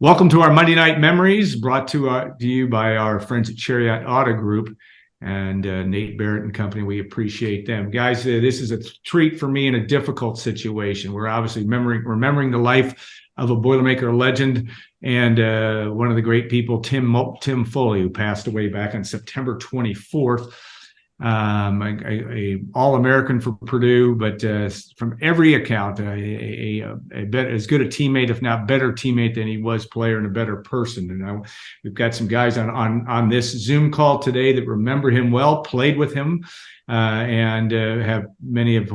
Welcome to our Monday Night Memories, brought to you by our friends at Chariot Auto Group and Nate Barrett and company. We appreciate them. Guys, this is a treat for me in a difficult situation. We're obviously remembering the life of a Boilermaker legend and one of the great people, Tim Foley, who passed away back on September 24th. A All-American for Purdue, but from every account, as good a teammate, if not better teammate than he was player, and a better person. And we've got some guys on this Zoom call today that remember him well, played with him, and many have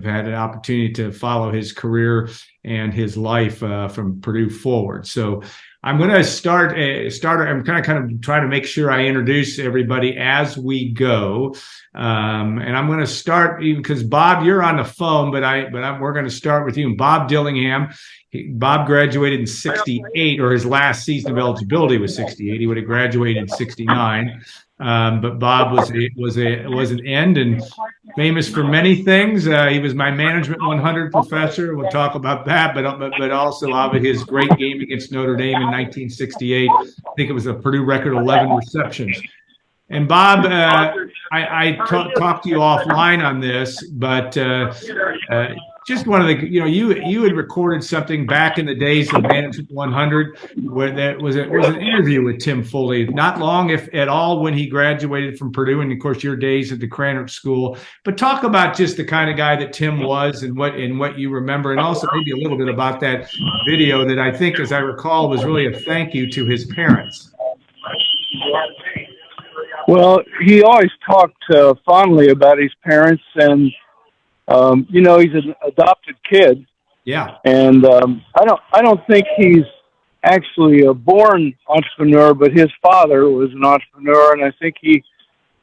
had an opportunity to follow his career and his life from Purdue forward. So I'm going to start. I'm kind of trying to make sure I introduce everybody as we go, and I'm going to start even because Bob, you're on the phone, we're going to start with you. Bob Dillingham. Bob graduated in '68, or his last season of eligibility was '68. He would have graduated in '69. But Bob was an end and famous for many things. He was my Management 100 professor. We'll talk about that, but also of his great game against Notre Dame in 1968. I think it was a Purdue record 11 receptions. And Bob, I talked to you offline on this, but just one of the, you had recorded something back in the days of Management 100 where there was an interview with Tim Foley, not long, if at all, when he graduated from Purdue, and of course your days at the Cranbrook School. But talk about just the kind of guy that Tim was and what you remember, and also maybe a little bit about that video that I think, as I recall, was really a thank you to his parents. Well, he always talked fondly about his parents, and he's an adopted kid. Yeah. And I don't think he's actually a born entrepreneur, but his father was an entrepreneur, and I think he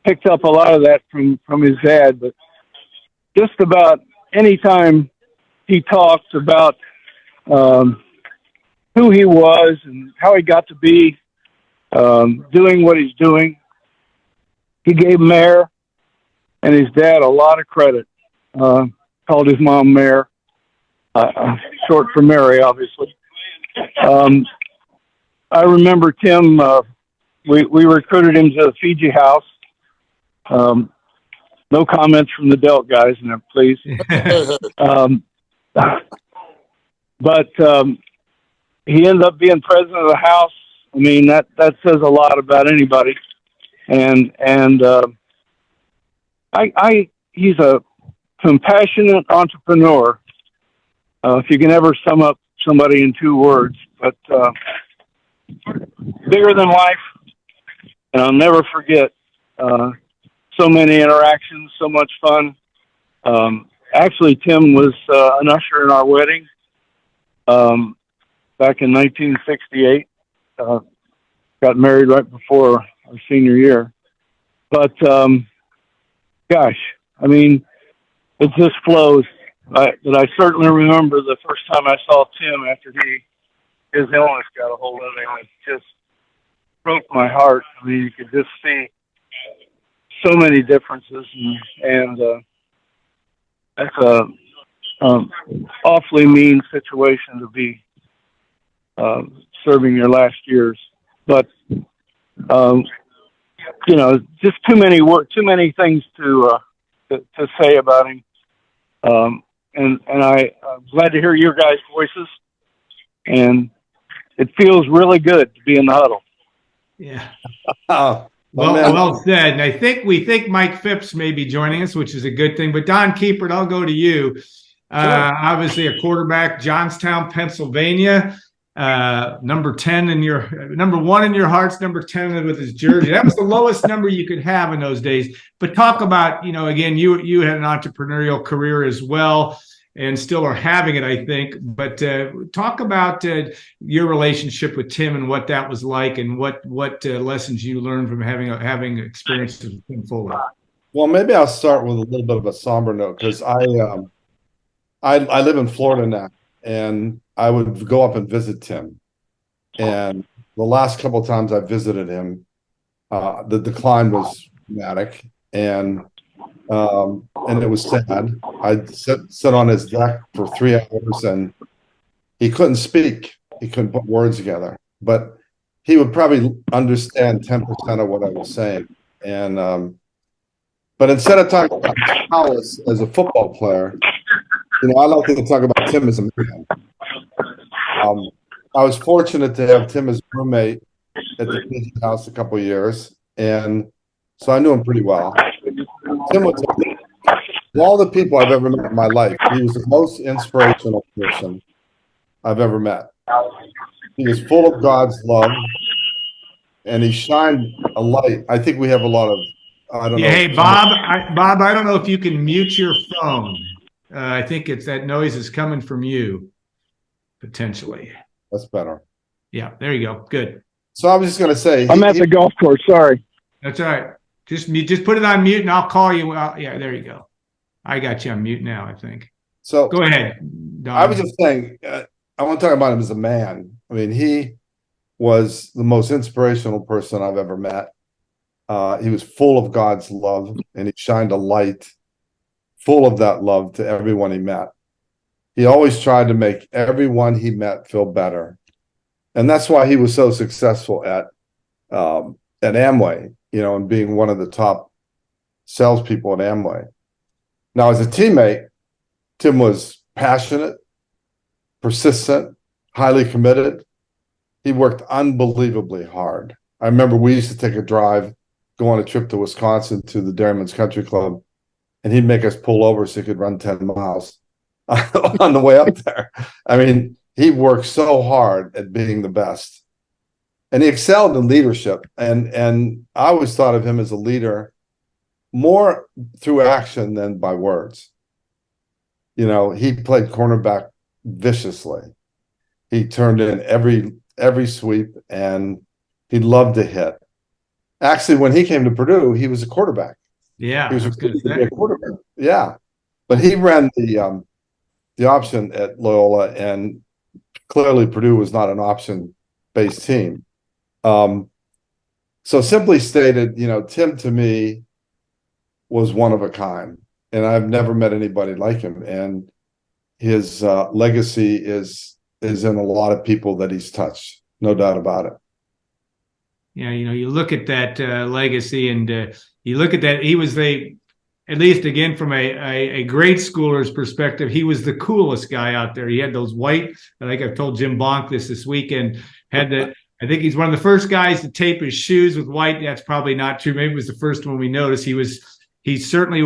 picked up a lot of that from his dad. But just about any time he talked about who he was and how he got to be doing what he's doing, he gave Mayor and his dad a lot of credit. Called his mom Mayor, short for Mary, obviously. I remember Tim, we recruited him to the Fiji house. No comments from the Delt guys in there, please. But he ended up being president of the house. I mean, that says a lot about anybody. And he's a compassionate entrepreneur, if you can ever sum up somebody in 2 words, but bigger than life. And I'll never forget so many interactions, so much fun. Actually, Tim was an usher in our wedding back in 1968. Got married right before our senior year. But, gosh, I mean, it just flows. But I certainly remember the first time I saw Tim after his illness got a hold of him. It just broke my heart. I mean, you could just see so many differences, and that's a awfully mean situation to be serving your last years. But just too many things to say about him. And I'm glad to hear your guys' voices, and it feels really good to be in the huddle. Yeah. Well said. And we think Mike Phipps may be joining us, which is a good thing. But Don Kiepert, I'll go to you. Sure. Obviously a quarterback, Johnstown, Pennsylvania. Number 1 in your hearts, number 10 with his jersey. That was the lowest number you could have in those days. But talk about, again, you had an entrepreneurial career as well, and still are having it, I think. But talk about your relationship with Tim and what that was like, and what lessons you learned from having experiences with Tim Foley. Well, maybe I'll start with a little bit of a somber note, because I live in Florida now, and I would go up and visit Tim. And the last couple of times I visited him, the decline was dramatic, and it was sad. I'd sit on his deck for 3 hours, and he couldn't speak. He couldn't put words together. but he would probably understand 10% of what I was saying. And but instead of talking about Hollis as a football player, I like to talk about Tim as a man. I was fortunate to have Tim as roommate at the Disney house a couple of years, and so I knew him pretty well. Tim was, of all the people I've ever met in my life, he was the most inspirational person I've ever met. He was full of God's love, and he shined a light. I think we have a lot of, I don't know. Hey, Bob, I don't know if you can mute your phone. I think it's that noise is coming from you, potentially. That's better. Yeah, there you go. Good. So I was just going to say. I'm at the golf course. Sorry. That's all right. Just put it on mute and I'll call you. Yeah, there you go. I got you on mute now, I think. So go ahead, Don. I was just saying, I want to talk about him as a man. I mean, he was the most inspirational person I've ever met. He was full of God's love, and he shined a light full of that love to everyone he met. He always tried to make everyone he met feel better. And that's why he was so successful at Amway, and being one of the top salespeople at Amway. Now, as a teammate, Tim was passionate, persistent, highly committed. He worked unbelievably hard. I remember we used to take a drive, go on a trip to Wisconsin to the Dairyman's Country Club, and he'd make us pull over so he could run 10 miles on the way up there. I mean, he worked so hard at being the best. And he excelled in leadership. And I always thought of him as a leader more through action than by words. He played cornerback viciously. He turned in every sweep, and he loved to hit. Actually, when he came to Purdue, he was a quarterback. Yeah, he was going to be a quarterback. Yeah, but he ran the option at Loyola, and clearly Purdue was not an option-based team. So simply stated, Tim to me was one of a kind, and I've never met anybody like him. And his legacy is in a lot of people that he's touched, no doubt about it. Yeah, you look at that legacy, and you look at that. He was at least again from a grade schooler's perspective, he was the coolest guy out there. He had those white, like I've told Jim Bonk this weekend, I think he's one of the first guys to tape his shoes with white. That's probably not true. Maybe it was the first one we noticed. He certainly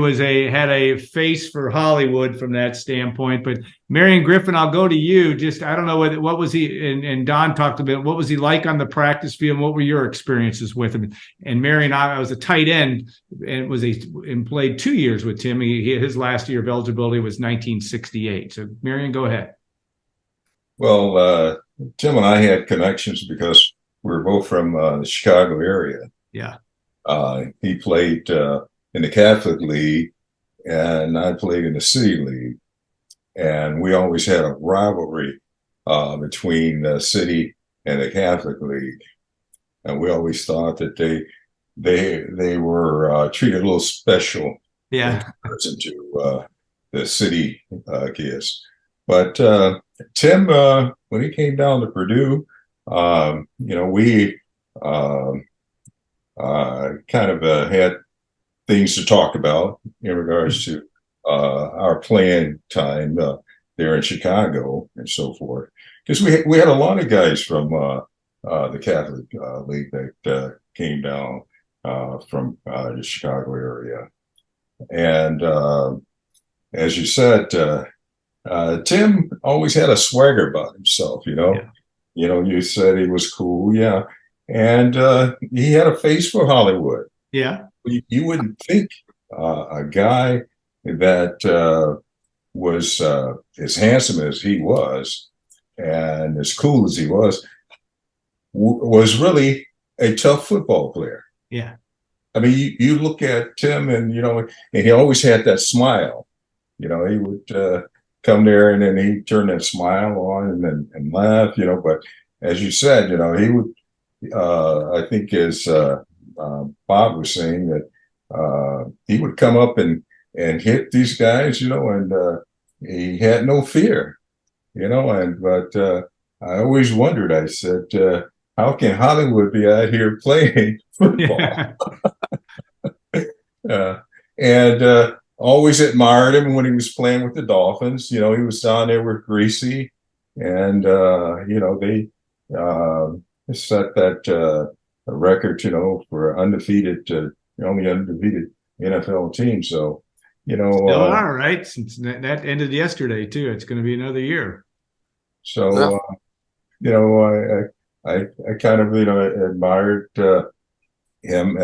had a face for Hollywood from that standpoint. But Marion, Griffin, I'll go to you. Just, I don't know what was he, and Don talked about, what was he like on the practice field? And what were your experiences with him? And Marion, I was a tight end and played 2 years with Tim. His last year of eligibility was 1968. So Marion, go ahead. Well, Tim and I had connections because we were both from the Chicago area. Yeah. He played in the Catholic League, and I played in the City League. And we always had a rivalry between the City and the Catholic League. And we always thought that they were treated a little special, yeah, in comparison to the City kids. But Tim, when he came down to Purdue, we kind of had things to talk about in regards to our playing time there in Chicago and so forth. Because we had a lot of guys from the Catholic League that came down from the Chicago area. And as you said, Tim always had a swagger about himself, Yeah. You said he was cool, yeah. And he had a face for Hollywood. Yeah. You wouldn't think a guy that was as handsome as he was and as cool as he was really a tough football player. Yeah. I mean, you look at Tim, and and he always had that smile. He would come there, and then he'd turn that smile on and laugh. But as you said, he would. I think as Bob was saying, that he would come up and hit these guys, and he had no fear, but I always wondered. I said, how can Hollywood be out here playing football? Yeah. And always admired him when he was playing with the Dolphins. He was down there with Greasy, and they set that record, for undefeated, only undefeated NFL team. So, Still are, right? Since that ended yesterday too. It's going to be another year. So, I kind of, admired him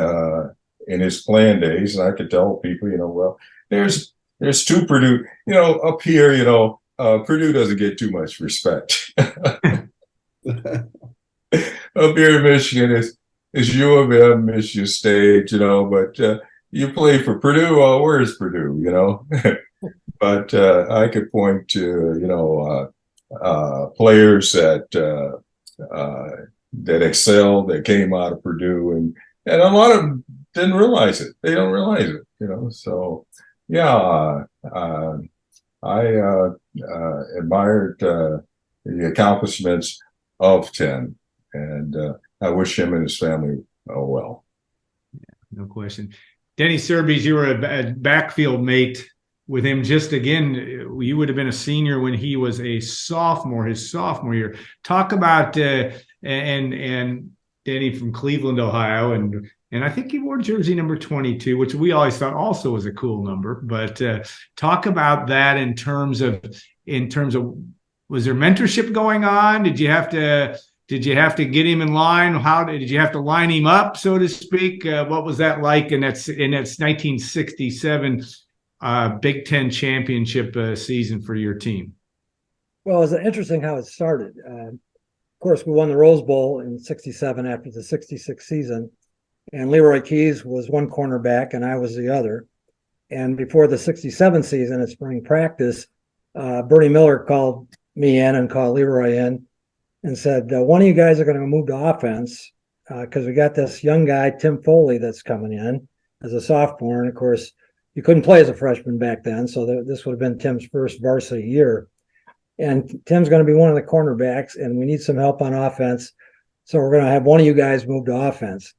in his playing days, and I could tell people, well, there's two Purdue, up here, Purdue doesn't get too much respect. Up here in Michigan is U of M, Michigan State, but you play for Purdue. Oh, where's Purdue? But I could point to players that excelled, that came out of Purdue, and a lot of them didn't realize it. They don't realize it, So, yeah, I admired the accomplishments of Tim, and I wish him and his family well. No question. Denny Cirbes, you were a backfield mate with him. Just again, you would have been a senior when he was a sophomore, his sophomore year. Talk about and Denny from Cleveland, Ohio, and I think he wore jersey number 22, which we always thought also was a cool number. But talk about that in terms of was there mentorship going on? Did you have to get him in line? How did you have to line him up, so to speak? What was that like? And that's 1967 Big Ten championship season for your team. Well, it's interesting how it started. Of course, we won the Rose Bowl in '67 after the '66 season, and Leroy Keys was one cornerback and I was the other. And before the '67 season at spring practice, Bernie Miller called me in and called Leroy in and said, one of you guys are going to move to offense because we got this young guy, Tim Foley, that's coming in as a sophomore. And of course, you couldn't play as a freshman back then. So this would have been Tim's first varsity year. And Tim's going to be one of the cornerbacks, and we need some help on offense. So we're going to have one of you guys move to offense.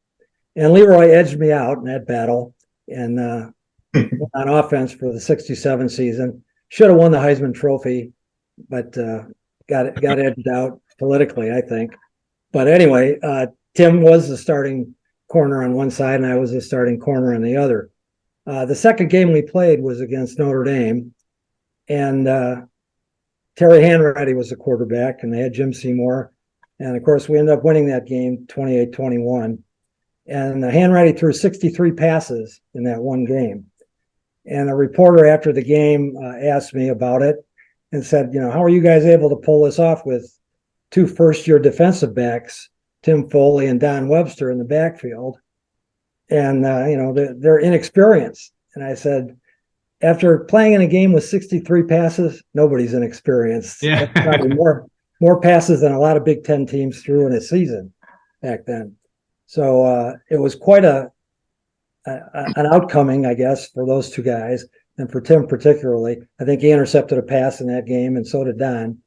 And Leroy edged me out in that battle and on offense for the '67 season. Should have won the Heisman Trophy, but got edged out politically, I think. But anyway, Tim was the starting corner on one side, and I was the starting corner on the other. The second game we played was against Notre Dame, and Terry Hanratty was the quarterback, and they had Jim Seymour. And, of course, we ended up winning that game 28-21. And Hanratty threw 63 passes in that one game. And a reporter after the game asked me about it and said, how are you guys able to pull this off with two first-year defensive backs, Tim Foley and Don Webster, in the backfield? And, they're inexperienced. And I said, after playing in a game with 63 passes, nobody's inexperienced. Yeah. That's probably more passes than a lot of Big Ten teams threw in a season back then. So it was quite an outcoming, I guess, for those two guys, and for Tim particularly. I think he intercepted a pass in that game, and so did Don.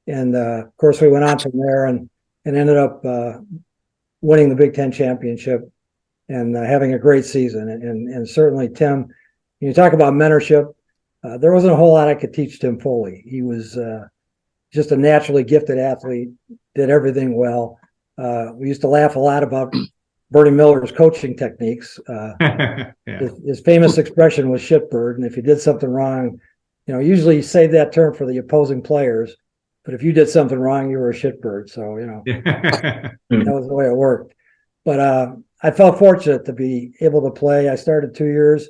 And, of course, we went on from there and ended up winning the Big Ten championship and having a great season. And certainly Tim, when you talk about mentorship, there wasn't a whole lot I could teach Tim Foley. He was just a naturally gifted athlete, did everything well. We used to laugh a lot about Bernie Miller's coaching techniques. Yeah. His famous expression was shitbird. And if you did something wrong, usually you save that term for the opposing players. But if you did something wrong, you were a shitbird. So, that was the way it worked. But I felt fortunate to be able to play. I started 2 years.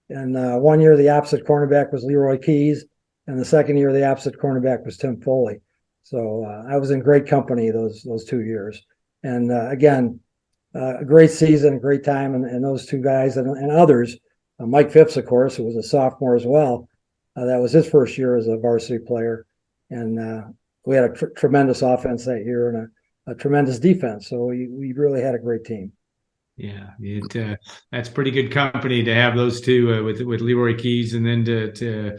And 1 year, the opposite cornerback was Leroy Keys. And the second year, the opposite cornerback was Tim Foley. So I was in great company those 2 years. And again, a great season, a great time. And those two guys and others, Mike Phipps, of course, who was a sophomore as well. That was his first year as a varsity player. And we had a tremendous offense that year and a tremendous defense. So we really had a great team. Yeah, that's pretty good company to have those two with Leroy Keys, and then to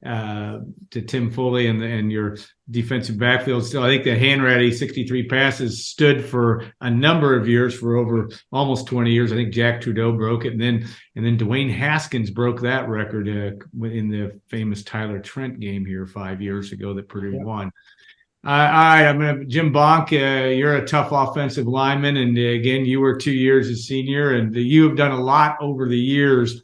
to Tim Foley and your defensive backfield. Still, I think the hand-ready 63 passes stood for a number of years, for over almost 20 years. I think Jack Trudeau broke it, and then Dwayne Haskins broke that record in the famous Tyler Trent game here 5 years ago that Purdue won. All right, I'm Jim Bonk. You're a tough offensive lineman, and again, you were 2 years as senior, and you have done a lot over the years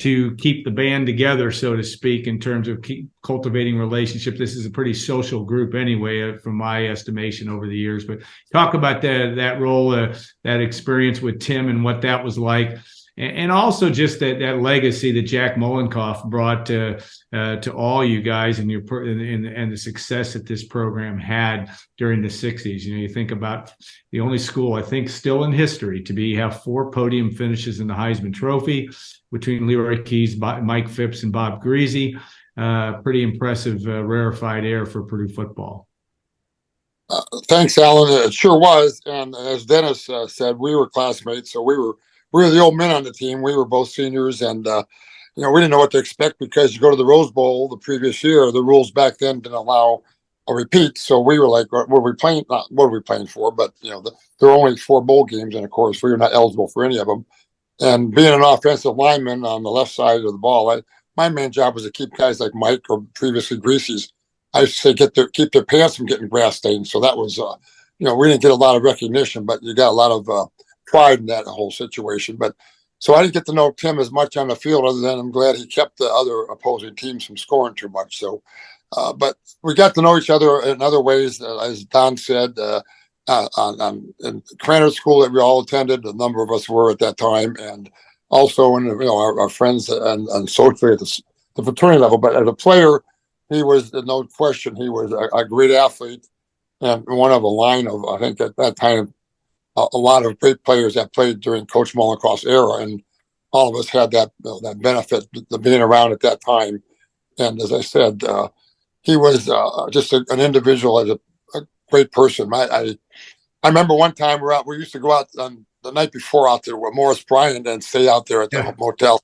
to keep the band together, so to speak, in terms of cultivating relationships. This is a pretty social group anyway, from my estimation over the years. But talk about that role, that experience with Tim and what that was like. And also just that legacy that Jack Mollenkopf brought to all you guys and the success that this program had during the 60s. You know, you think about the only school, I think, still in history to have 4 podium finishes in the Heisman Trophy between Leroy Keys, Mike Phipps, and Bob Greasy. Pretty impressive, rarefied air for Purdue football. Thanks, Alan. It sure was. And as Dennis said, we were classmates, so we were the old men on the team. We were both seniors, and we didn't know what to expect, because you go to the Rose Bowl the previous year, the rules back then didn't allow a repeat. So we were like, what are we playing? Not what are we playing for? But there were only 4 bowl games, and of course we were not eligible for any of them. And being an offensive lineman on the left side of the ball, my main job was to keep guys like Mike or previously Greasy's. I used to say keep their pants from getting grass stained. So that was, we didn't get a lot of recognition, but you got a lot of pride in that whole situation. But so I didn't get to know Tim as much on the field, other than I'm glad he kept the other opposing teams from scoring too much. So, but we got to know each other in other ways, as Don said, in Cranard School that we all attended. A number of us were at that time, and also in our friends and socially at the fraternity level. But as a player, he was, no question, he was a great athlete, and one of a line of, I think at that time, a lot of great players that played during Coach Mollenkopf's era, and all of us had that benefit of being around at that time. And as I said, he was just an individual, as a great person. I remember one time we used to go out on the night before out there with Morris Bryant and stay out there at the motel.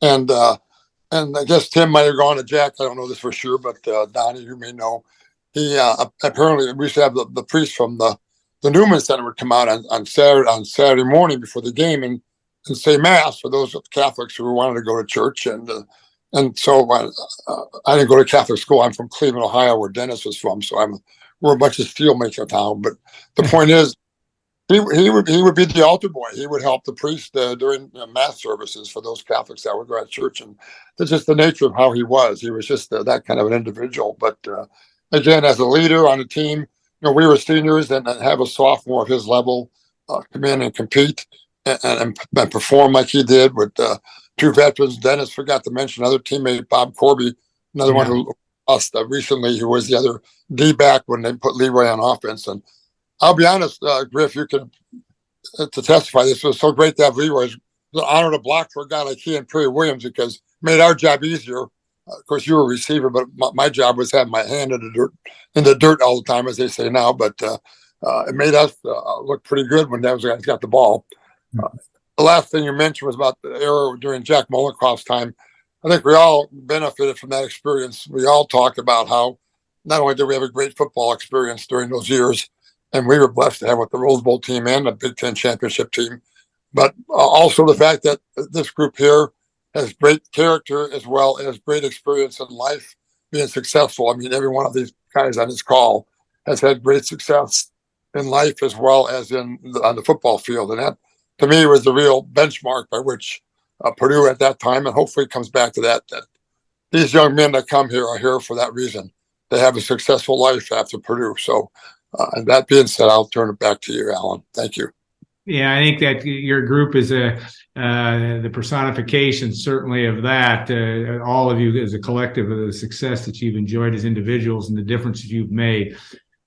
And I guess Tim might have gone to Jack. I don't know this for sure, but Donnie, you may know. He apparently, we used to have the priest from the Newman Center would come out on Saturday morning before the game and say mass for those Catholics who wanted to go to church. And so I didn't go to Catholic school. I'm from Cleveland, Ohio, where Dennis was from. So we're a bunch of steelmaker town. But the point is, he would be the altar boy. He would help the priest during mass services for those Catholics that would go to church. And that's just the nature of how he was. He was just that kind of an individual. But again, as a leader on the team, we were seniors, and have a sophomore of his level come in and compete and perform like he did with 2 veterans. Dennis forgot to mention another teammate, Bob Corby, another one who lost recently, who was the other D-back when they put Leroy on offense. And I'll be honest, Griff, you can to testify. This was so great to have Leroy. It was an honor to block for a guy like he and Perry Williams, because it made our job easier. Of course, you were a receiver, but my job was having my hand in the dirt all the time, as they say now. But it made us look pretty good when those guys got the ball. The last thing you mentioned was about the era during Jack Mollenkopf's time. I think we all benefited from that experience. We all talked about how not only did we have a great football experience during those years, and we were blessed to have with the Rose Bowl team and the Big Ten championship team, but also the fact that this group here has great character as well as great experience in life, being successful. I mean, every one of these guys on this call has had great success in life as well as on the football field. And that, to me, was the real benchmark by which Purdue at that time, and hopefully it comes back to that these young men that come here are here for that reason. They have a successful life after Purdue. So, and that being said, I'll turn it back to you, Alan. Thank you. Yeah, I think that your group is the personification, certainly, of that. All of you as a collective of the success that you've enjoyed as individuals and the difference that you've made.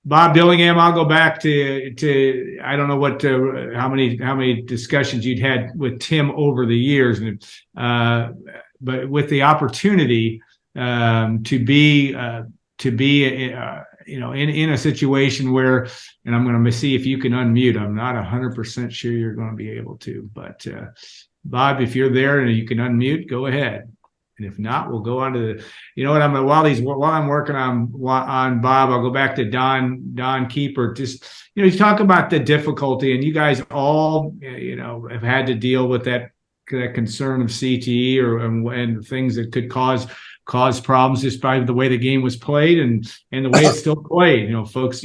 Bob Dillingham, I'll go back to I don't know what how many discussions you'd had with Tim over the years, but with the opportunity to be in a situation where, and I'm going to see if you can unmute. I'm not 100% sure you're going to be able to, but Bob, if you're there and you can unmute, go ahead. And if not, we'll go on to the, you know what, while I'm working on Bob, I'll go back to Don Kiepert. Just, you talk about the difficulty, and you guys all, have had to deal with that concern of CTE and things that could cause problems just by the way the game was played and the way it's still played. Folks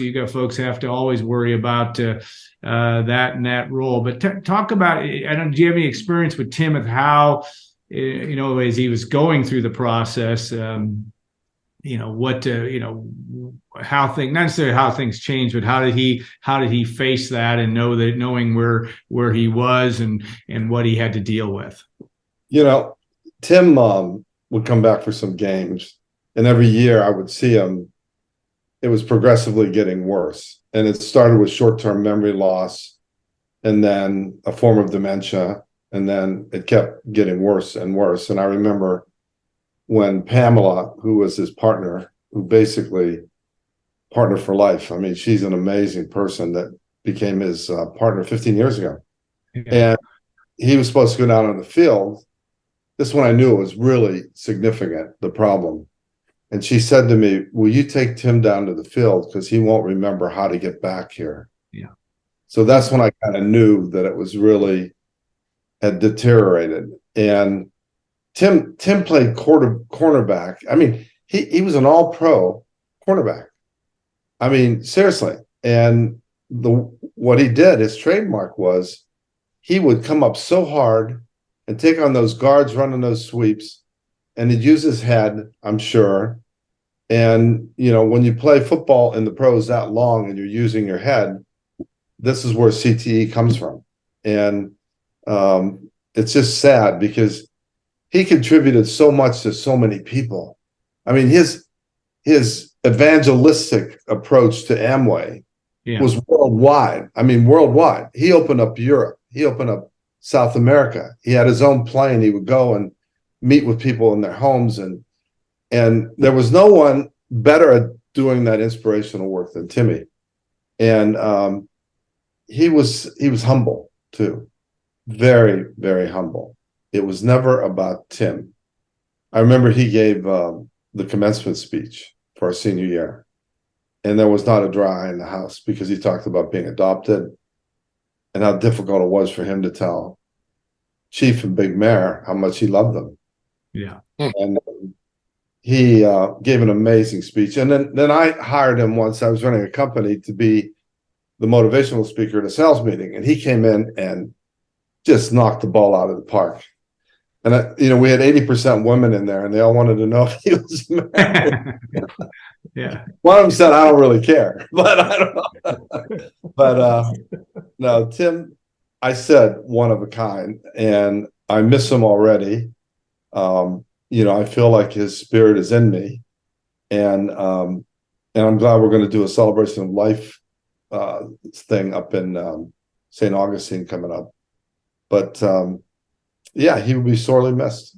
have to always worry about that and that role. But talk about, do you have any experience with Tim of how, as he was going through the process, how things, not necessarily how things changed, but how did he face that and knowing where he was and what he had to deal with? Tim would come back for some games, and every year I would see him. It was progressively getting worse, and it started with short-term memory loss, and then a form of dementia, and then it kept getting worse and worse. And I remember when Pamela, who was his partner, who basically partner for life. I mean, she's an amazing person that became his partner 15 years ago. Yeah. And he was supposed to go down on the field. This one I knew it was really significant, the problem. And she said to me, will you take Tim down to the field? Because he won't remember how to get back here. Yeah. So that's when I kind of knew that it was really had deteriorated. And Tim played cornerback. I mean, he was an all-pro cornerback. I mean, seriously. And what he did, his trademark was he would come up so hard and take on those guards running those sweeps, and he'd use his head, I'm sure. And, when you play football in the pros that long and you're using your head, this is where CTE comes from. And it's just sad because he contributed so much to so many people. I mean, his evangelistic approach to Amway was worldwide. I mean, worldwide. He opened up Europe. He opened up South America. He had his own plane. He would go and meet with people in their homes, and there was no one better at doing that inspirational work than Timmy. And he was humble too, very, very humble. It was never about Tim. I remember he gave the commencement speech for our senior year, and there was not a dry eye in the house because he talked about being adopted and how difficult it was for him to tell Chief and Big Mare how much he loved them. Yeah. And he gave an amazing speech. And then I hired him once. I was running a company to be the motivational speaker at a sales meeting, and he came in and just knocked the ball out of the park. And we had 80% women in there, and they all wanted to know if he was married. Yeah. One of them said, "I don't really care," but I don't know. But no, Tim, I said, one of a kind, and I miss him already. I feel like his spirit is in me, and I'm glad we're going to do a celebration of life thing up in St. Augustine coming up. But he will be sorely missed.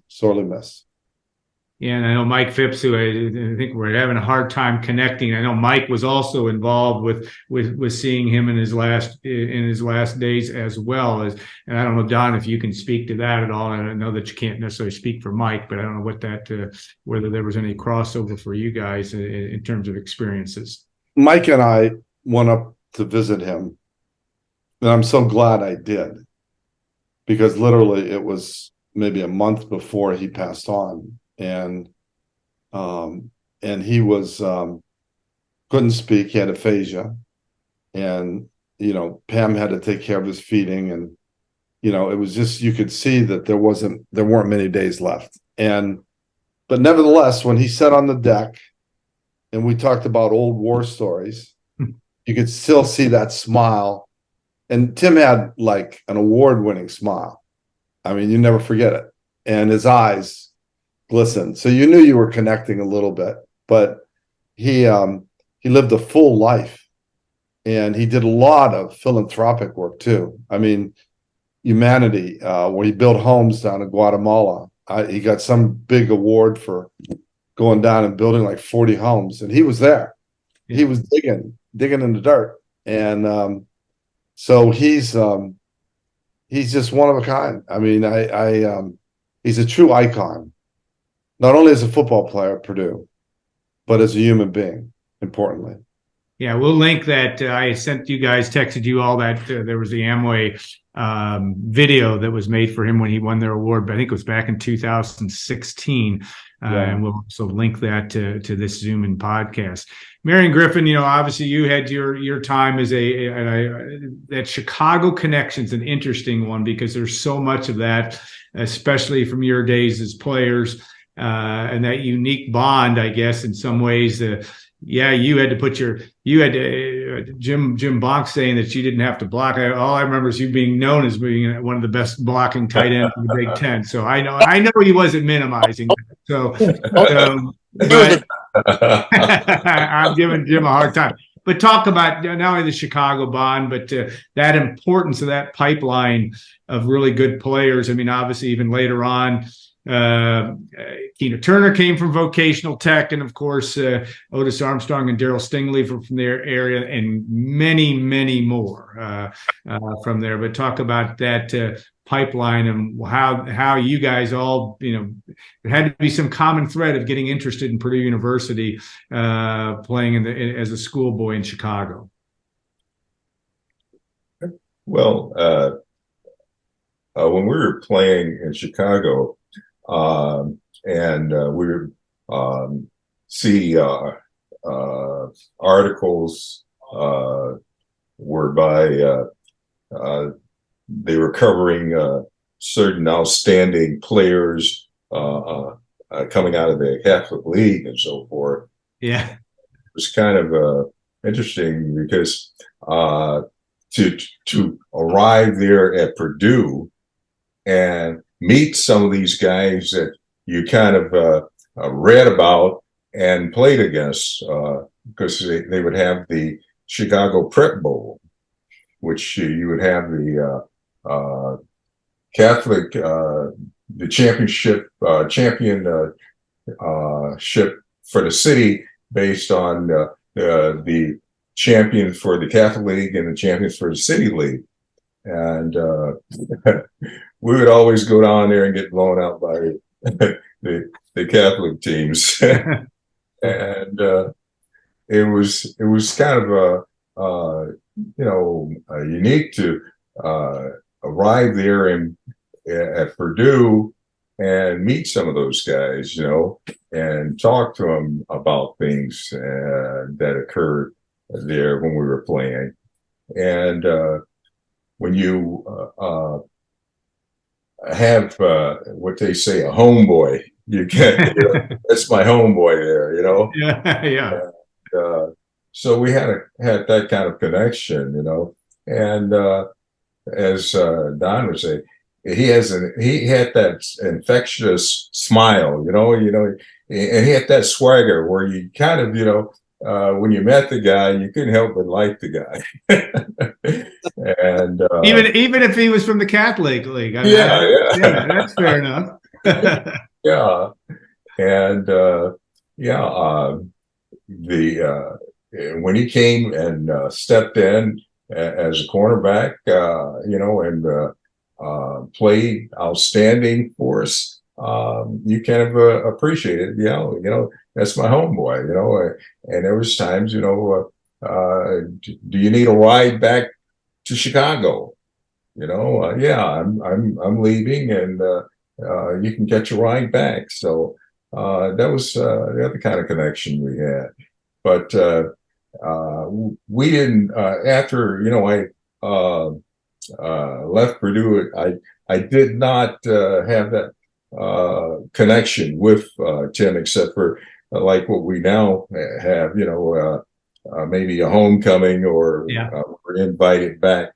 Yeah, and I know Mike Phipps, who I think we're having a hard time connecting. I know Mike was also involved with seeing him in his last days as well as. And I don't know, Don, if you can speak to that at all. And I know that you can't necessarily speak for Mike, but I don't know whether there was any crossover for you guys in terms of experiences. Mike and I went up to visit him, and I'm so glad I did, because literally it was maybe a month before he passed on. And he was couldn't speak. He had aphasia, and Pam had to take care of his feeding, and it was just, you could see that there weren't many days left. But nevertheless, when he sat on the deck and we talked about old war stories, you could still see that smile. And Tim had like an award-winning smile. I mean, you never forget it. And his eyes glistened. So you knew you were connecting a little bit. But he lived a full life. And he did a lot of philanthropic work too. I mean, humanity, where he built homes down in Guatemala. He got some big award for going down and building like 40 homes. And he was there. Yeah. He was digging in the dirt. And so he's just one of a kind. I mean, he's a true icon. not only as a football player at Purdue, but as a human being, importantly. Yeah, we'll link that. I sent you guys, texted you all that. There was the Amway video that was made for him when he won their award, but I think it was back in 2016. And we'll also link that to this Zoom and podcast. Marion Griffin, obviously you had your time as that Chicago connection's an interesting one because there's so much of that, especially from your days as players, and that unique bond, I guess, in some ways. You had to Jim Bonk saying that you didn't have to block. All I remember is you being known as being one of the best blocking tight ends in the Big Ten. So I know he wasn't minimizing that. So, but I'm giving Jim a hard time. But talk about not only the Chicago bond, but that importance of that pipeline of really good players. I mean, obviously, even later on, Keena Turner came from vocational tech, and of course Otis Armstrong and Daryl Stingley from their area, and many more from there. But talk about that pipeline and how you guys all, there had to be some common thread of getting interested in Purdue University, playing as a schoolboy in Chicago. Well, when we were playing in Chicago, and we would see articles whereby they were covering certain outstanding players coming out of the Catholic League and so forth. Yeah, it was kind of interesting because to arrive there at Purdue and meet some of these guys that you kind of read about and played against, because they would have the Chicago Prep Bowl, which you would have the Catholic, the championship ship for the city based on the champion for the Catholic League and the champions for the City League. And we would always go down there and get blown out by the Catholic teams. And it was kind of unique to arrive there at Purdue and meet some of those guys, and talk to them about things that occurred there when we were playing. And when you have what they say, a homeboy, you get that's my homeboy there, Yeah. And, so we had that kind of connection, and as Don would say, he had that infectious smile, and he had that swagger where you kind of, when you met the guy, you couldn't help but like the guy. And even if he was from the Catholic League, yeah, that's fair enough. Yeah, and when he came and stepped in as a cornerback, and played outstanding for us, you kind of appreciate it. That's my homeboy. And there was times, do you need a ride back to Chicago? Yeah, I'm leaving, and you can catch a ride back. So that was the other kind of connection we had. But we didn't. After I left Purdue, I did not have that connection with Tim, except for like what we now have. Maybe a homecoming, or we're invited back.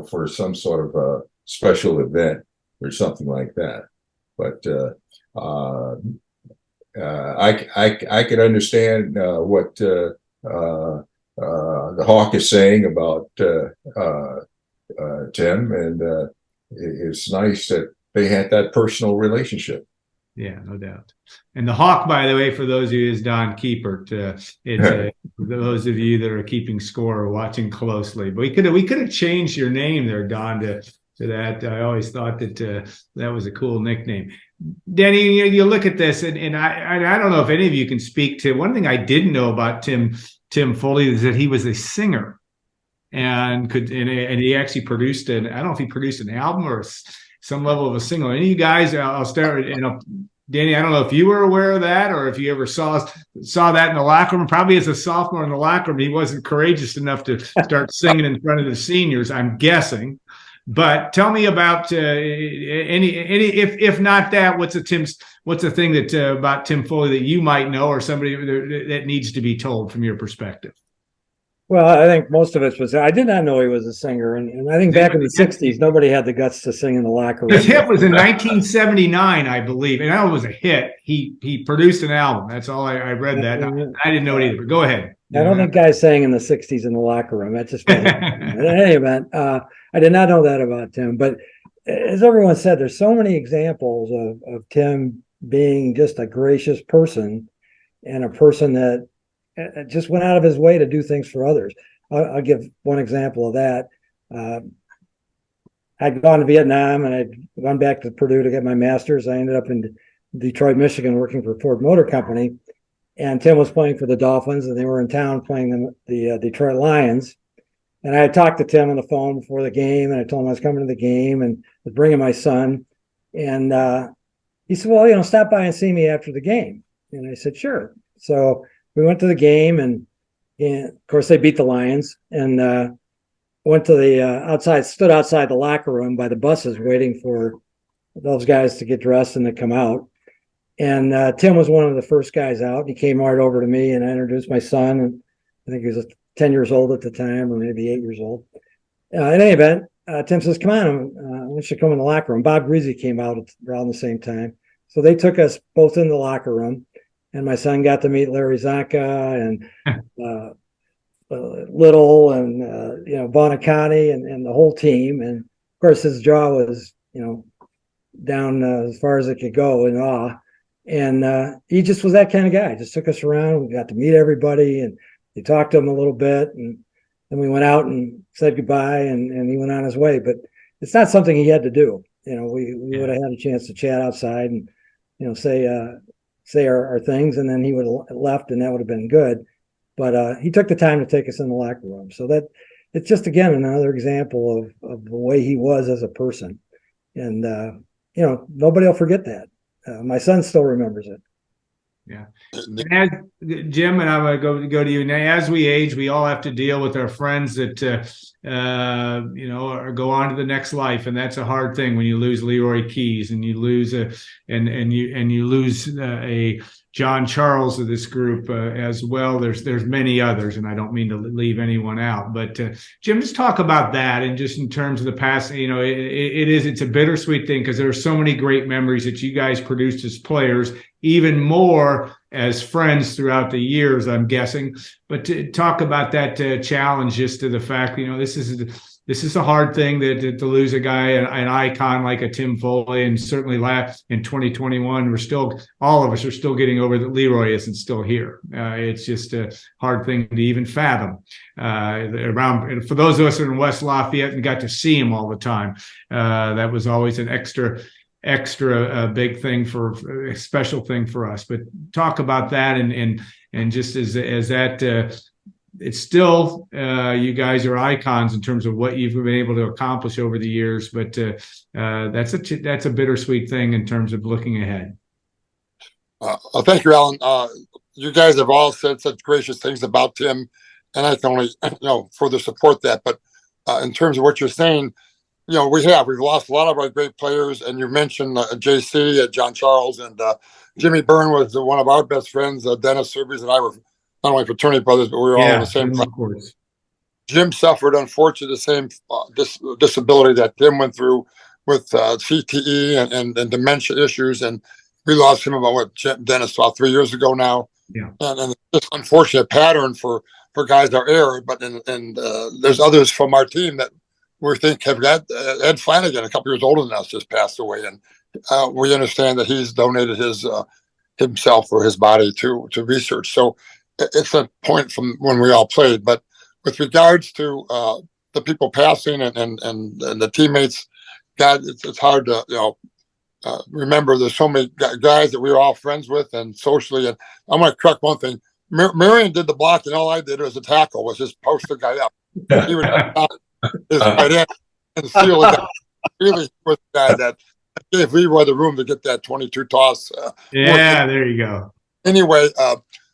For some sort of special event or something like that. But I could understand what the Hawk is saying about Tim, and it's nice that they had that personal relationship. Yeah, no doubt. And the Hawk, by the way, for those of you, is Don Kiepert. It's for those of you that are keeping score or watching closely. But we could have changed your name there, Don, to that. I always thought that that was a cool nickname. Danny, you look at this, and I don't know if any of you can speak to one thing I didn't know about Tim Foley is that he was a singer and he actually produced I don't know if he produced an album or some level of a single. Any of you guys? I'll start. Danny, I don't know if you were aware of that or if you ever saw that in the locker room. Probably as a sophomore in the locker room, he wasn't courageous enough to start singing in front of the seniors, I'm guessing. But tell me about any if not that, what's a thing that about Tim Foley that you might know or somebody that needs to be told from your perspective? Well, I think most of it was, I did not know he was a singer. And I think back in the 60s, nobody had the guts to sing in the locker room. His hit was in 1979, I believe. And that was a hit. He produced an album. That's all I read that. I didn't know it either, but go ahead. I don't think guys sang in the 60s in the locker room. That just wasn't. In any event, I did not know that about Tim. But as everyone said, there's so many examples of Tim being just a gracious person and a person that just went out of his way to do things for others. I'll give one example of that. I'd gone to Vietnam and I'd gone back to Purdue to get my master's. I ended up in Detroit, Michigan, working for Ford Motor Company. And Tim was playing for the Dolphins, and they were in town playing the Detroit Lions. And I had talked to Tim on the phone before the game, and I told him I was coming to the game and was bringing my son. And he said, well, stop by and see me after the game. And I said, sure. So we went to the game, and of course they beat the Lions, and went to the stood outside the locker room by the buses waiting for those guys to get dressed and to come out. And Tim was one of the first guys out. He came right over to me, and I introduced my son. And I think he was 10 years old at the time, or maybe 8 years old. In any event, Tim says, come on, we should come in the locker room. Bob Greasy came out around the same time. So they took us both in the locker room. And my son got to meet Larry Zonka and Little and Bonicani and the whole team. And of course, his jaw was down as far as it could go in awe. And he just was that kind of guy. Just took us around. We got to meet everybody, and he talked to him a little bit, and then we went out and said goodbye, and he went on his way. But it's not something he had to do. We would have had a chance to chat outside and say our things, and then he would have left, and that would have been good. But he took the time to take us in the locker room. So that it's just, again, another example of the way he was as a person. And, nobody will forget that. My son still remembers it. Yeah. And Jim, and I'm going to go to you now. As we age, we all have to deal with our friends that, go on to the next life. And that's a hard thing when you lose Leroy Keys and you lose you lose a John Charles of this group as well. There's many others, and I don't mean to leave anyone out. But Jim, just talk about that, and just in terms of the past. It's a bittersweet thing because there are so many great memories that you guys produced as players, even more as friends throughout the years, I'm guessing. But to talk about that challenge, just to the fact, this is a hard thing to lose a guy, an icon like a Tim Foley, and certainly in 2021, all of us are still getting over that Leroy isn't still here. It's just a hard thing to even fathom. For those of us in West Lafayette and got to see him all the time, that was always an extra big thing a special thing for us. But talk about that and just as that. It's still you guys are icons in terms of what you've been able to accomplish over the years, but that's a bittersweet thing in terms of looking ahead. Thank you, Alan. You guys have all said such gracious things about Tim, and I can only further support that. But in terms of what you're saying, we've lost a lot of our great players, and you mentioned JC, John Charles, and Jimmy Byrne was one of our best friends. Dennis Cirbes and I were not only fraternity brothers, but we were all in the same class. Jim suffered, unfortunately, the same disability that Tim went through with CTE and dementia issues. And we lost him about Dennis saw 3 years ago now. Yeah. And it's an unfortunate pattern for guys our era. But there's others from our team that we think have got Ed Flanagan, a couple years older than us, just passed away. And we understand that he's donated himself or his body to research. So it's a point from when we all played. But with regards to the people passing and the teammates, God, it's hard to remember there's so many guys that we were all friends with and socially. And I'm going to correct one thing. Marion did the block, and all I did as a tackle was just post the guy up. He would his right hand and seal it down. Really was the guy that gave Leroy the room to get that 22 toss. Yeah, there you go. Anyway,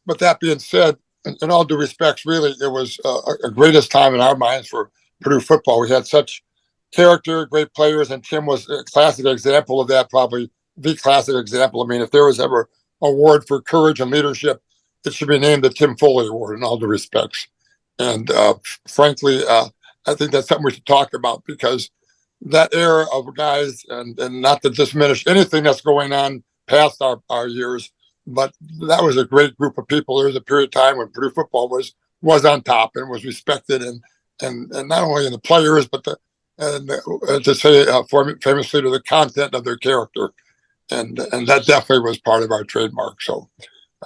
but that being said, in all due respects, really, it was a greatest time in our minds for Purdue football. We had such character, great players, and Tim was a classic example of that, probably the classic example. I mean, if there was ever an award for courage and leadership, it should be named the Tim Foley Award in all due respects. And frankly, I think that's something we should talk about, because that era of guys, and not to diminish anything that's going on past our years, but that was a great group of people. There was a period of time when Purdue football was on top and was respected, and not only in the players, but to say famously, to the content of their character, and that definitely was part of our trademark. So,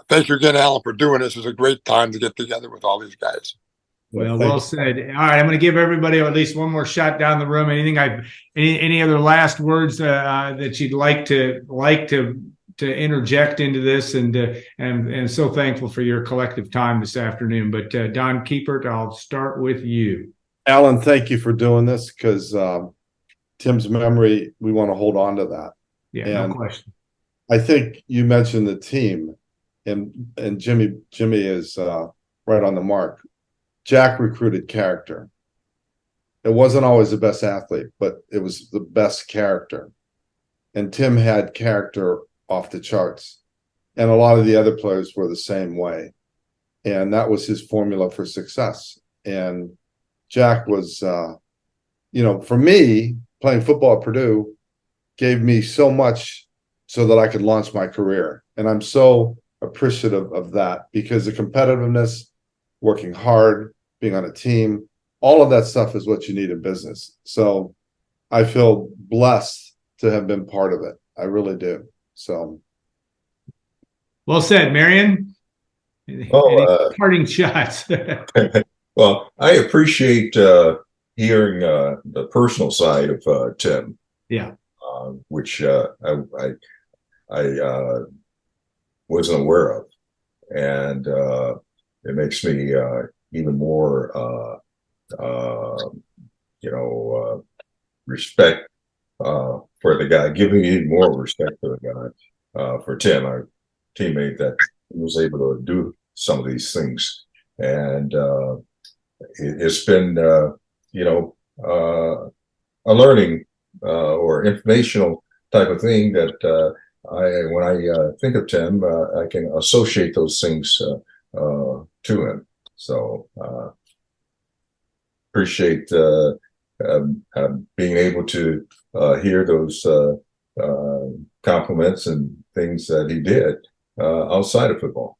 thank you again, Alan, for doing this. It was a great time to get together with all these guys. Well said. All right, I'm going to give everybody at least one more shot down the room. Any other last words that you'd like to interject into this, and so thankful for your collective time this afternoon. But Don Kiepert, I'll start with you. Alan, thank you for doing this, because Tim's memory, we want to hold on to that. Yeah, no question. I think you mentioned the team, and Jimmy is right on the mark. Jack recruited character. It wasn't always the best athlete, but it was the best character. And Tim had character off the charts. And a lot of the other players were the same way. And that was his formula for success. And Jack was, for me, playing football at Purdue gave me so much so that I could launch my career. And I'm so appreciative of that, because the competitiveness, working hard, being on a team, all of that stuff is what you need in business. So I feel blessed to have been part of it. I really do. So. Well said, Marion. Any parting shots? Well, I appreciate hearing the personal side of Tim. Yeah. Which I wasn't aware of, and it makes me even more, respect for the guy. Giving me even more respect for the guy, for Tim, our teammate, that was able to do some of these things, and it's been, a learning or informational type of thing that when I think of Tim, I can associate those things to him. So appreciate being able to hear those compliments and things that he did outside of football.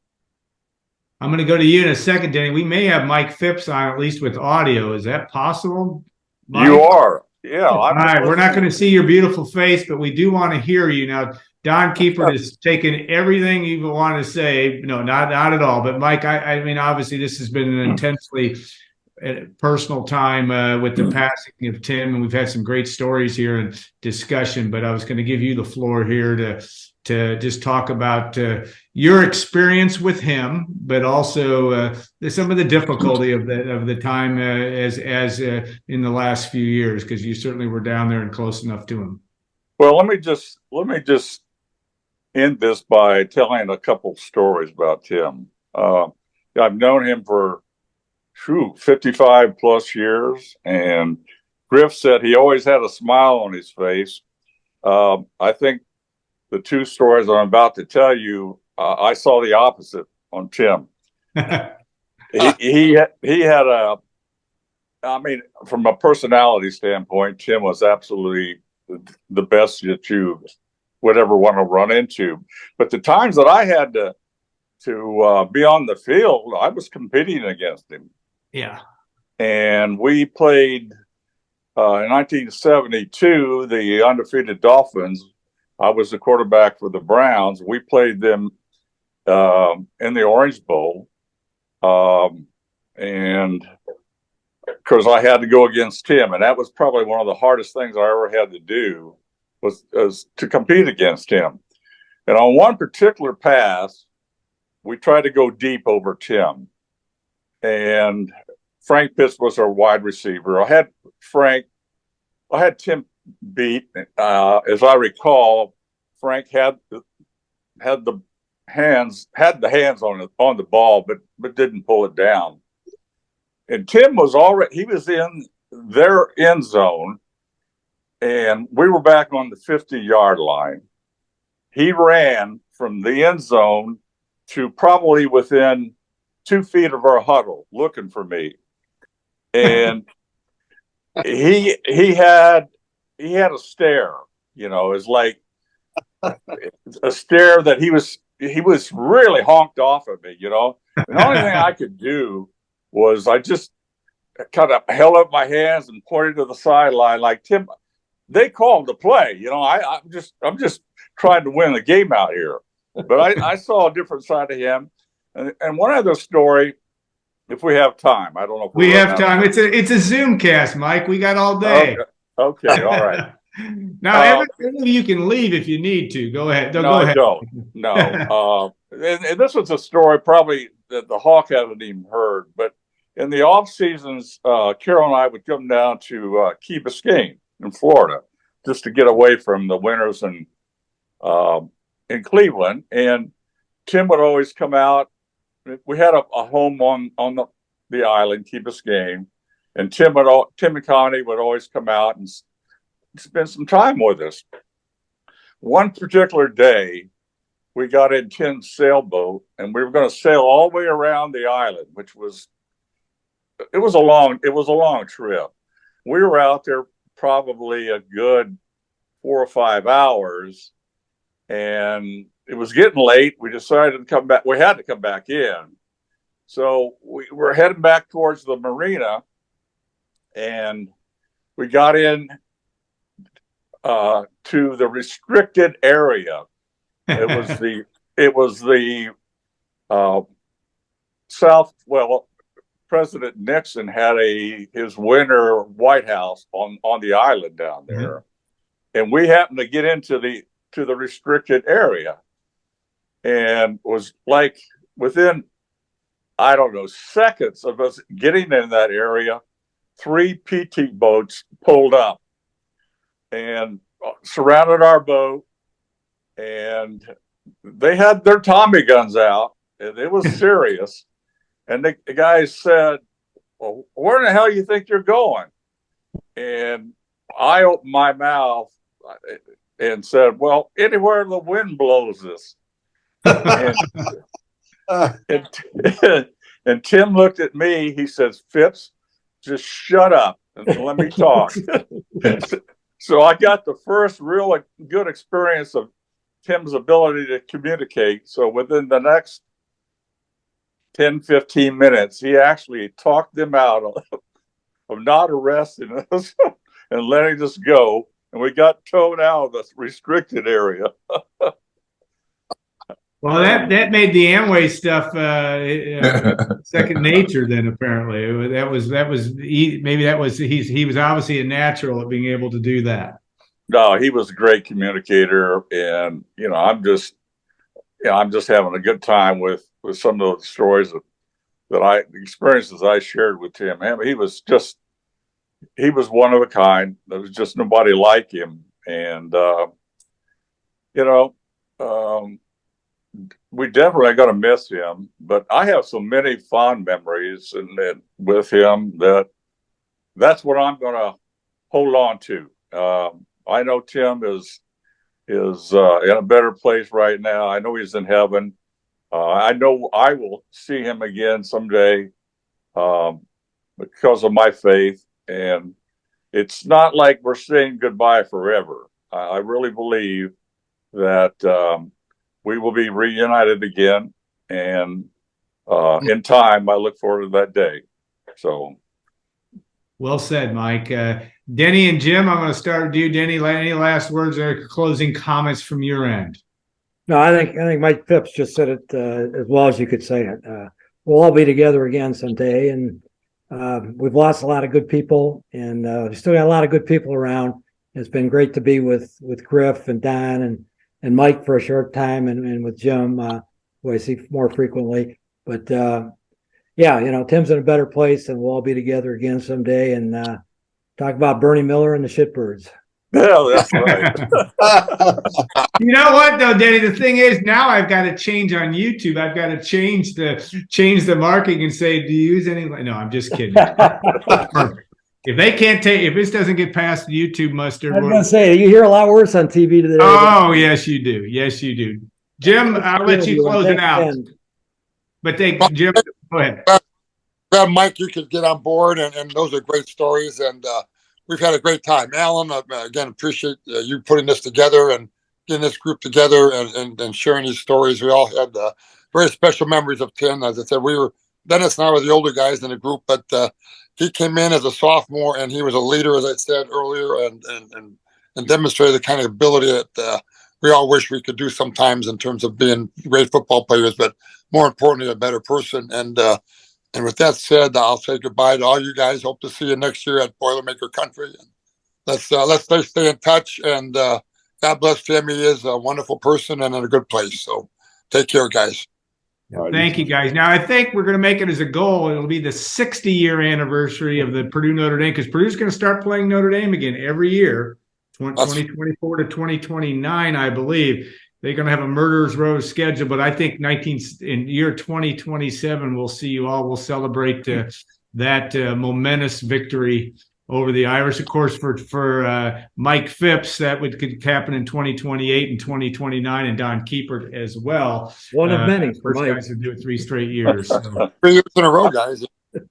I'm going to go to you in a second, Danny. We may have Mike Phipps on, at least with audio. Is that possible, Mike? You are. Yeah. All right. We're not going to see your beautiful face, but we do want to hear you. Now, Don Kiepert has taken everything you want to say. No, not at all. But Mike, I mean, obviously this has been an intensely personal time with the passing of Tim, and we've had some great stories here and discussion, but I was going to give you the floor here to just talk about your experience with him, but also some of the difficulty of the time as in the last few years, because you certainly were down there and close enough to him. Well, let me just end this by telling a couple stories about Tim. I've known him for 55 plus years, and Griff said he always had a smile on his face. I think the two stories I'm about to tell you, I saw the opposite on Tim. he had from a personality standpoint, Tim was absolutely the best that you would ever want to run into. But the times that I had to be on the field, I was competing against him. Yeah. And we played in 1972, the undefeated Dolphins. I was the quarterback for the Browns. We played them in the Orange Bowl. And because I had to go against Tim, and that was probably one of the hardest things I ever had to do. was to compete against him. And on one particular pass, we tried to go deep over Tim. And Frank Pitts was our wide receiver. I had Tim beat. As I recall, Frank had the hands on the ball, but didn't pull it down. And Tim was in their end zone, and we were back on the 50-yard line. He ran from the end zone to probably within 2 feet of our huddle, looking for me. And he had a stare, it's like a stare that he was really honked off at me, The only thing I could do was I just kind of held up my hands and pointed to the sideline like, Tim, they called the play. I'm just trying to win the game out here. But I saw a different side of him. And one other story, if we have time, I don't know if we have time. It's a Zoomcast, Mike. We got all day. Okay, all right. Now, you can leave if you need to. Go ahead. No, go I ahead. don't. No. And this was a story probably that the Hawk hasn't even heard. But in the off seasons, Carol and I would come down to Key Biscayne in Florida just to get away from the winters in Cleveland. And Tim would always come out. We had a home on the island, Key Biscayne, and Tim and Connie would always come out and spend some time with us. One particular day, we got in Tim's sailboat, and we were going to sail all the way around the island, which was a long trip. We were out there probably a good 4 or 5 hours, and it was getting late. We decided to come back. We had to come back in. So we were heading back towards the marina, and we got in to the restricted area. It was the South. Well, President Nixon had his winter White House on the island down there, and we happened to get into the restricted area, and was like within, I don't know, seconds of us getting in that area, 3 PT boats pulled up and surrounded our boat, and they had their Tommy guns out, and it was serious. And the guys said, "Well, where in the hell you think you're going?" And I opened my mouth and said, "Well, anywhere the wind blows us." And Tim looked at me. He says, "Phipps, just shut up and let me talk." So I got the first real good experience of Tim's ability to communicate. So within the next 10, 15 minutes, he actually talked them out of not arresting us and letting us go. And we got towed out of the restricted area. Well, that made the Amway stuff second nature. Then apparently he was obviously a natural at being able to do that. No, he was a great communicator, and I'm just having a good time with some of the stories the experiences I shared with Tim. He was one of a kind. There was just nobody like him, and we definitely got to miss him. But I have so many fond memories with him that's what I'm going to hold on to. I know Tim is in a better place right now. I know he's in heaven. I know I will see him again someday because of my faith. And it's not like we're saying goodbye forever. I really believe that we will be reunited again. And in time, I look forward to that day. So. Well said, Mike. Denny and Jim, I'm going to start with you. Denny, any last words or closing comments from your end? No, I think Mike Phipps just said it as well as you could say it. We'll all be together again someday, and we've lost a lot of good people, and we still got a lot of good people around. It's been great to be with Griff and Don and Mike for a short time, and with Jim, who I see more frequently. But yeah, you know, Tim's in a better place, and we'll all be together again someday and talk about Bernie Miller and the Shitbirds. Yeah, that's right. You know what though, Danny? The thing is, now I've got to change on YouTube. I've got to change the marking and say, "Do you use any?" No, I'm just kidding. If this doesn't get past the YouTube muster, I was going to say, you hear a lot worse on TV today. Oh, yes, you do. Yes, you do. Jim, I'll let you close it out. But Jim, go ahead. Well, Mike, you could get on board, and those are great stories, and we've had a great time. Alan, again, appreciate you putting this together and getting this group together and sharing these stories. We all had very special memories of Tim. As I said, Dennis and I were the older guys in the group, but he came in as a sophomore, and he was a leader, as I said earlier, and demonstrated the kind of ability that we all wish we could do sometimes in terms of being great football players, but more importantly, a better person. And with that said, I'll say goodbye to all you guys. Hope to see you next year at Boilermaker Country. And let's stay in touch. And God bless Tim. He is a wonderful person and in a good place. So take care, guys. Thank you, guys. Now, I think we're going to make it as a goal. It'll be the 60-year anniversary of the Purdue Notre Dame, because Purdue's going to start playing Notre Dame again every year, 2024 to 2029, I believe. They're going to have a murderer's row schedule, but I think in year 2027, we'll see you all. We'll celebrate that momentous victory over the Irish. Of course, for Mike Phipps, that could happen in 2028 and 2029, and Don Kiepert as well. One of many. First guys to do it 3 straight years. So. 3 years in a row, guys.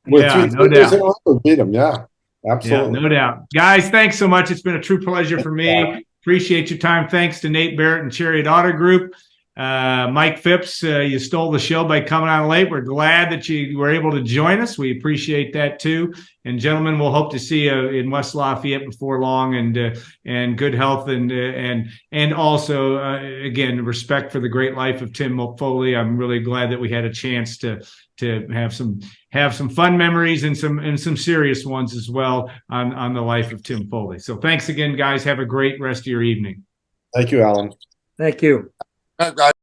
Yeah, no doubt. Beat them, yeah, absolutely. Yeah, no doubt. Guys, thanks so much. It's been a true pleasure for me. Appreciate your time. Thanks to Nate Barrett and Chariot Auto Group. Mike Phipps, you stole the show by coming on late. We're glad that you were able to join us. We appreciate that too. And gentlemen, we'll hope to see you in West Lafayette before long, and good health and also again, respect for the great life of Tim Foley. I'm really glad that we had a chance to have some fun memories and some serious ones as well on the life of Tim Foley. So thanks again, guys. Have a great rest of your evening. Thank you, Alan. Thank you. Guys.